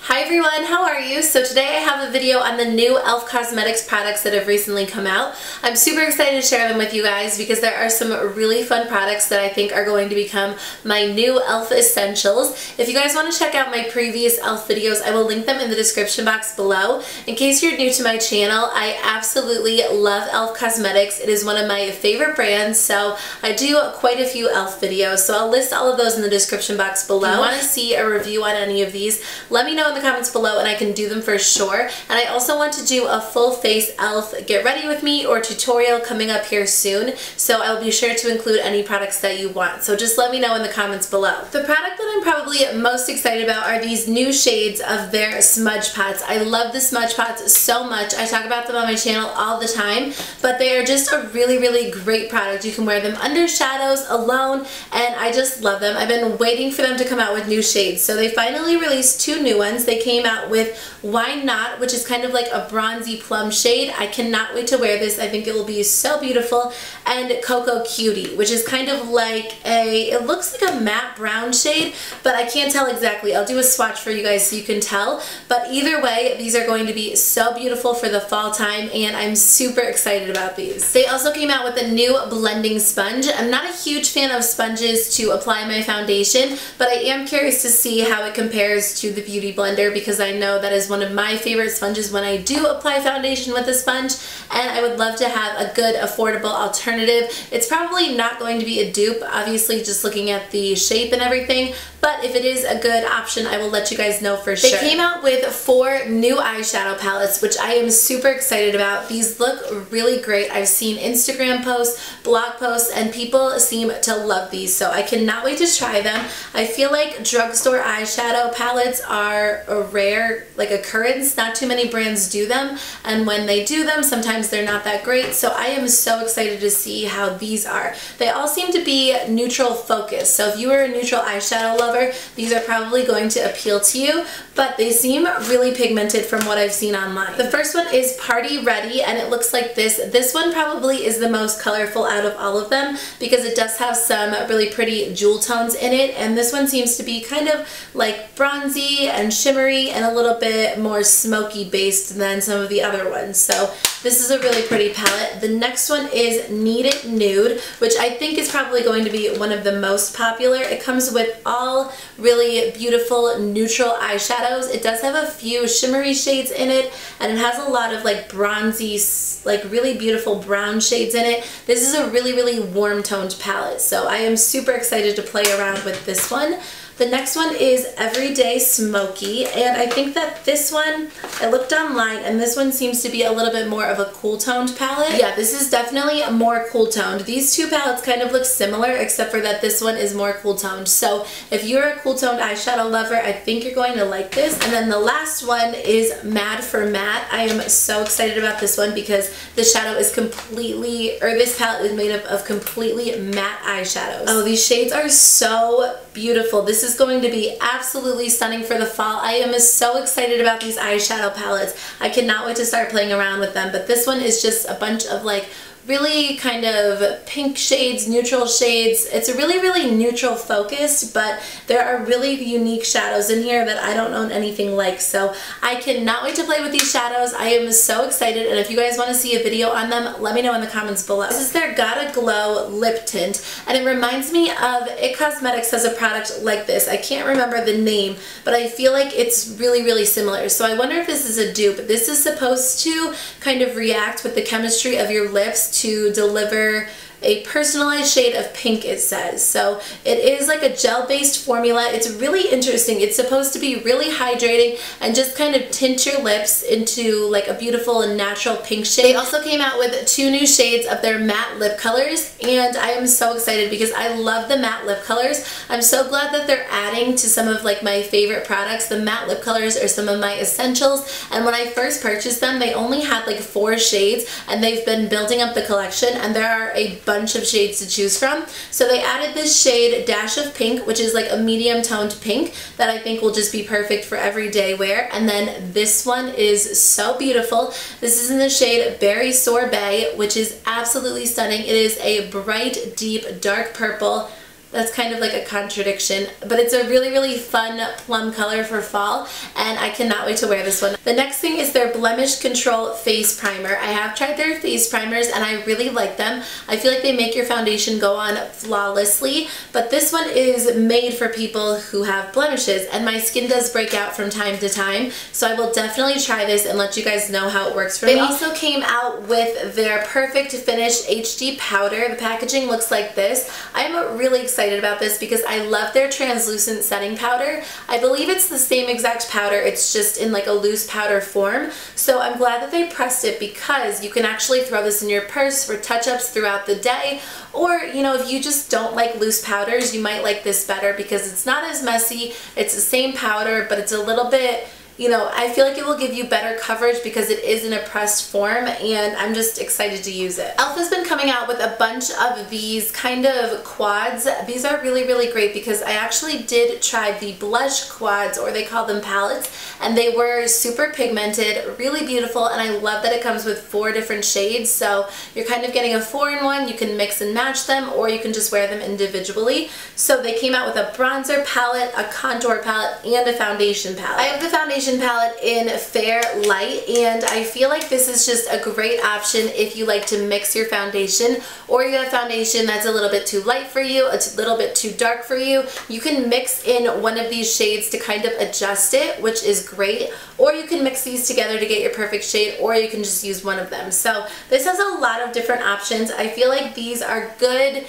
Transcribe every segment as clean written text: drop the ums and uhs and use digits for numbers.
Hi everyone, how are you? So today I have a video on the new e.l.f. cosmetics products that have recently come out. I'm super excited to share them with you guys because there are some really fun products that I think are going to become my new e.l.f. essentials. If you guys want to check out my previous e.l.f. videos, I will link them in the description box below. In case you're new to my channel, I absolutely love e.l.f. cosmetics. It is one of my favorite brands, so I do quite a few e.l.f. videos, so I'll list all of those in the description box below. If you want to see a review on any of these, let me know in the comments below and I can do them for sure. And I also want to do a full face e.l.f. get ready with me or tutorial coming up here soon, so I will be sure to include any products that you want. So just let me know in the comments below. The product that I'm probably most excited about are these new shades of their Smudge Pots. I love the Smudge Pots so much. I talk about them on my channel all the time, but they are just a really great product. You can wear them under shadows, alone, and I just love them. I've been waiting for them to come out with new shades. So they finally released two new ones. They came out with Why Not, which is kind of like a bronzy plum shade. I cannot wait to wear this. I think it will be so beautiful. And Cocoa Cutie, which is kind of like it looks like a matte brown shade, but I can't tell exactly. I'll do a swatch for you guys so you can tell. But either way, these are going to be so beautiful for the fall time, and I'm super excited about these. They also came out with a new blending sponge. I'm not a huge fan of sponges to apply my foundation, but I am curious to see how it compares to the Beauty Blender because I know that is one of my favorite sponges when I do apply foundation with a sponge, and I would love to have a good affordable alternative. It's probably not going to be a dupe, obviously just looking at the shape and everything, but if it is a good option, I will let you guys know for sure. They came out with 4 new eyeshadow palettes, which I am super excited about. These look really great. I've seen Instagram posts, blog posts, and people seem to love these, so I cannot wait to try them. I feel like drugstore eyeshadow palettes are a rare occurrence. Not too many brands do them, and when they do them, sometimes they're not that great, so I am so excited to see how these are. They all seem to be neutral focused, so if you are a neutral eyeshadow lover, these are probably going to appeal to you, but they seem really pigmented from what I've seen online. The first one is Party Ready, and it looks like this. This one probably is the most colorful out of all of them because it does have some really pretty jewel tones in it, and this one seems to be kind of like bronzy and shimmery and a little bit more smoky based than some of the other ones. So this is a really pretty palette. The next one is Need It Nude, which I think is probably going to be one of the most popular. It comes with all really beautiful neutral eyeshadows. It does have a few shimmery shades in it, and it has a lot of like bronzy, like really beautiful brown shades in it. This is a really warm toned palette, so I am super excited to play around with this one. The next one is Everyday Smokey, and I think that this one, I looked online, and this one seems to be a little bit more of a cool toned palette. Yeah, this is definitely more cool toned. These two palettes kind of look similar, except for that this one is more cool toned. So if you're a cool toned eyeshadow lover, I think you're going to like this. And then the last one is Mad for Matte. I am so excited about this one because the shadow is completely, or this palette is made up of completely matte eyeshadows. Oh, these shades are so beautiful. This is going to be absolutely stunning for the fall. I am so excited about these eyeshadow palettes. I cannot wait to start playing around with them, but this one is just a bunch of like really kind of pink shades, neutral shades. It's a really neutral focused, but there are really unique shadows in here that I don't own anything like, so I cannot wait to play with these shadows. I am so excited, and if you guys want to see a video on them, let me know in the comments below. This is their Gotta Glow lip tint, and it reminds me of It Cosmetics has a product like this. I can't remember the name, but I feel like it's really similar, so I wonder if this is a dupe. This is supposed to kind of react with the chemistry of your lips to deliver a personalized shade of pink, it says. So it is like a gel-based formula. It's really interesting. It's supposed to be really hydrating and just kind of tint your lips into like a beautiful and natural pink shade. They also came out with 2 new shades of their matte lip colors, and I am so excited because I love the matte lip colors. I'm so glad that they're adding to some of like my favorite products. The matte lip colors are some of my essentials, and when I first purchased them, they only had like 4 shades, and they've been building up the collection, and there are a bunch of shades to choose from. So they added this shade Dash of Pink, which is like a medium toned pink that I think will just be perfect for everyday wear. And then this one is so beautiful. This is in the shade Berry Sorbet, which is absolutely stunning. It is a bright, deep, dark purple That's kind of like a contradiction, but it's a really, really fun plum color for fall, and I cannot wait to wear this one. The next thing is their Blemish Control Face Primer. I have tried their face primers and I really like them. I feel like they make your foundation go on flawlessly, but this one is made for people who have blemishes, and my skin does break out from time to time, so I will definitely try this and let you guys know how it works for me. They also came out with their Perfect Finish HD powder. The packaging looks like this. I'm really excited about this because I love their translucent setting powder. I believe it's the same exact powder, it's just in like a loose powder form, so I'm glad that they pressed it because you can actually throw this in your purse for touch-ups throughout the day, or you know, if you just don't like loose powders, you might like this better because it's not as messy. It's the same powder, but it's a little bit, you know, I feel like it will give you better coverage because it is in a pressed form, and I'm just excited to use it. e.l.f. has been coming out with a bunch of these kind of quads. These are really, really great because I actually did try the blush quads, or they call them palettes, and they were super pigmented, really beautiful, and I love that it comes with 4 different shades, so you're kind of getting a 4-in-1. You can mix and match them, or you can just wear them individually. So they came out with a bronzer palette, a contour palette, and a foundation palette. I have the foundation palette in Fair Light, and I feel like this is just a great option if you like to mix your foundation, or you have foundation that's a little bit too light for you, it's a little bit too dark for you. You can mix in one of these shades to kind of adjust it, which is great, or you can mix these together to get your perfect shade, or you can just use one of them. So this has a lot of different options. I feel like these are good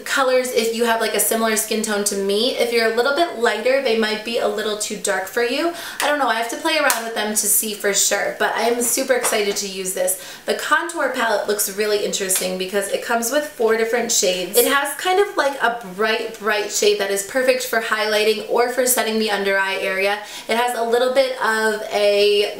colors if you have like a similar skin tone to me. If you're a little bit lighter, they might be a little too dark for you. I don't know, I have to play around with them to see for sure, but I'm super excited to use this. The contour palette looks really interesting because it comes with 4 different shades. It has kind of like a bright shade that is perfect for highlighting or for setting the under eye area. It has a little bit of a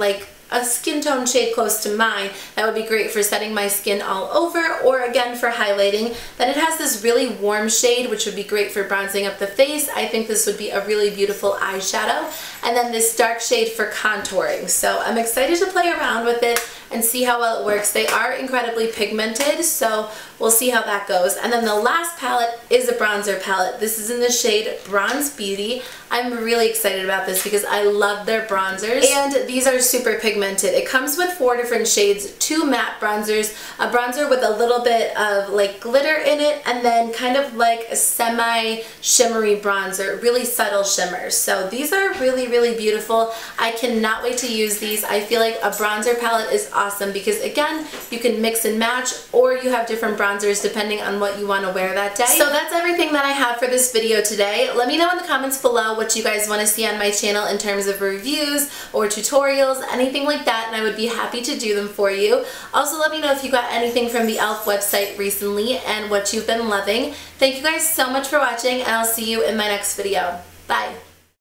skin tone shade close to mine that would be great for setting my skin all over, or again for highlighting. Then it has this really warm shade which would be great for bronzing up the face. I think this would be a really beautiful eyeshadow. And then this dark shade for contouring. So I'm excited to play around with it and see how well it works. They are incredibly pigmented, so we'll see how that goes. And then the last palette is a bronzer palette. This is in the shade Bronze Beauty. I'm really excited about this because I love their bronzers, and these are super pigmented. It comes with 4 different shades, 2 matte bronzers, a bronzer with a little bit of like glitter in it, and then kind of like a semi-shimmery bronzer, really subtle shimmers. So these are really, really beautiful. I cannot wait to use these. I feel like a bronzer palette is awesome because again, you can mix and match, or you have different bronzers depending on what you want to wear that day. So that's everything that I have for this video today. Let me know in the comments below what you guys want to see on my channel in terms of reviews or tutorials, anything like that, and I would be happy to do them for you. Also, let me know if you got anything from the e.l.f. website recently and what you've been loving. Thank you guys so much for watching, and I'll see you in my next video. Bye!